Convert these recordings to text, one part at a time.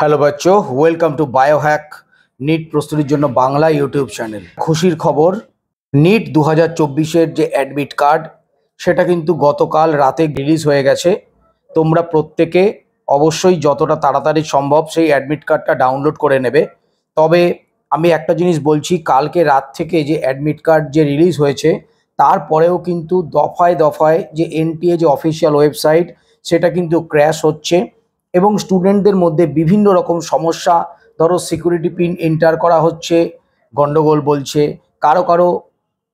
Hello বাচ্চো, welcome to biohack NEET প্রস্তুতির জন্য বাংলা ইউটিউব চ্যানেল। খুশির খবর, নিট 2024-এর যে অ্যাডমিট কার্ড সেটা কিন্তু গতকাল রাতে রিলিজ হয়ে গেছে। তোমরা প্রত্যেকে অবশ্যই যতটা তাড়াতাড়ি সম্ভব সেই অ্যাডমিট কার্ডটা ডাউনলোড করে নেবে। তবে আমি একটা জিনিস বলছি, কালকে রাত থেকে যে অ্যাডমিট কার্ড যে রিলিজ হয়েছে তারপরেও কিন্তু দফায় দফায় যে এনটিএ যে অফিসিয়াল ওয়েবসাইট সেটা কিন্তু ক্র্যাশ হচ্ছে এবং স্টুডেন্টদের মধ্যে বিভিন্ন রকম সমস্যা, ধরো সিকিউরিটি পিন এন্টার করা হচ্ছে, গন্ডগোল বলছে, কারো কারো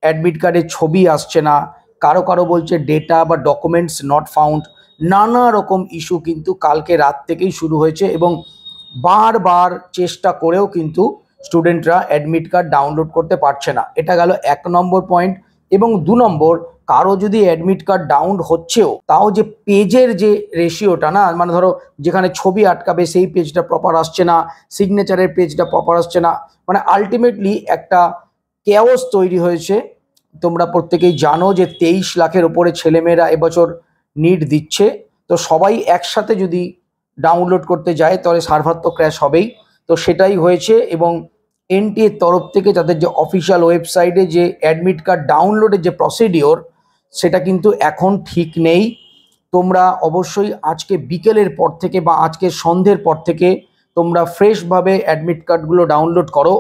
অ্যাডমিট কার্ডে ছবি আসছে না, কারো কারো বলছে ডেটা বা ডকুমেন্টস নট ফাউন্ড। নানা রকম ইস্যু কিন্তু কালকে রাত থেকেই শুরু হয়েছে এবং বারবার চেষ্টা করেও কিন্তু স্টুডেন্টরা অ্যাডমিট কার্ড ডাউনলোড করতে পারছে না। এটা গেল 1 নম্বর পয়েন্ট। এবং 2 নম্বর, কারো যদি অ্যাডমিট কার্ড ডাউন হচ্ছেও তাও যে পেজের যে রেশিওটা না, মানে ধরো যেখানে ছবি আটকাবে সেই পেজটা প্রপার আসছে না, সিগনেচারের পেজটা প্রপার আসছে না, মানে আলটিমেটলি একটা কেওস তৈরি হয়েছে। তোমরা প্রত্যেকেই জানো যে 23 লাখের ওপরে ছেলেমেয়েরা এবছর নিট দিচ্ছে। তো সবাই একসাথে যদি ডাউনলোড করতে যায় তাহলে সার্ভার তো ক্র্যাশ হবেই। তো সেটাই হয়েছে এবং এনটিএর তরফ থেকে তাদের যে অফিসিয়াল ওয়েবসাইটে যে অ্যাডমিট কার্ড ডাউনলোডের যে প্রসিডিওর সেটা কিন্তু এখন ঠিক নেই। তোমরা অবশ্যই আজকে বিকেলের পর থেকে বা আজকে সন্ধ্যের পর থেকে তোমরা ফ্রেশভাবে অ্যাডমিট কার্ডগুলো ডাউনলোড করো।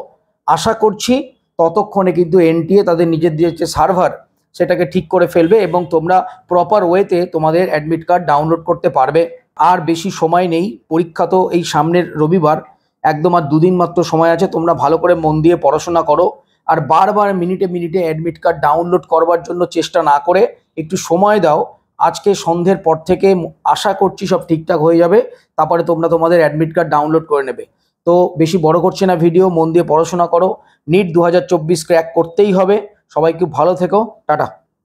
আশা করছি ততক্ষণে কিন্তু এনটিএ তাদের নিজেদের যে সার্ভার সেটাকে ঠিক করে ফেলবে এবং তোমরা প্রপার ওয়েতে তোমাদের অ্যাডমিট কার্ড ডাউনলোড করতে পারবে। আর বেশি সময় নেই, পরীক্ষা তো এই সামনের রবিবার, একদম আর 2 দিন মাত্র সময় আছে। তোমরা ভালো করে মন দিয়ে পড়াশোনা করো আর বারবার মিনিটে মিনিটে অ্যাডমিট কার্ড ডাউনলোড করবার জন্য চেষ্টা না করে একটু সময় দাও। আজকে সন্ধ্যের পর থেকে আশা করছি সব ঠিকঠাক হয়ে যাবে, তারপরে তোমরা তোমাদের অ্যাডমিট কার্ড ডাউনলোড করে নেবে। তো বেশি বড় করছে না ভিডিও, মন দিয়ে পড়াশোনা করো। নিট 2024 ক্র্যাক করতেই হবে। সবাই খুব ভালো থেকো, টাটা।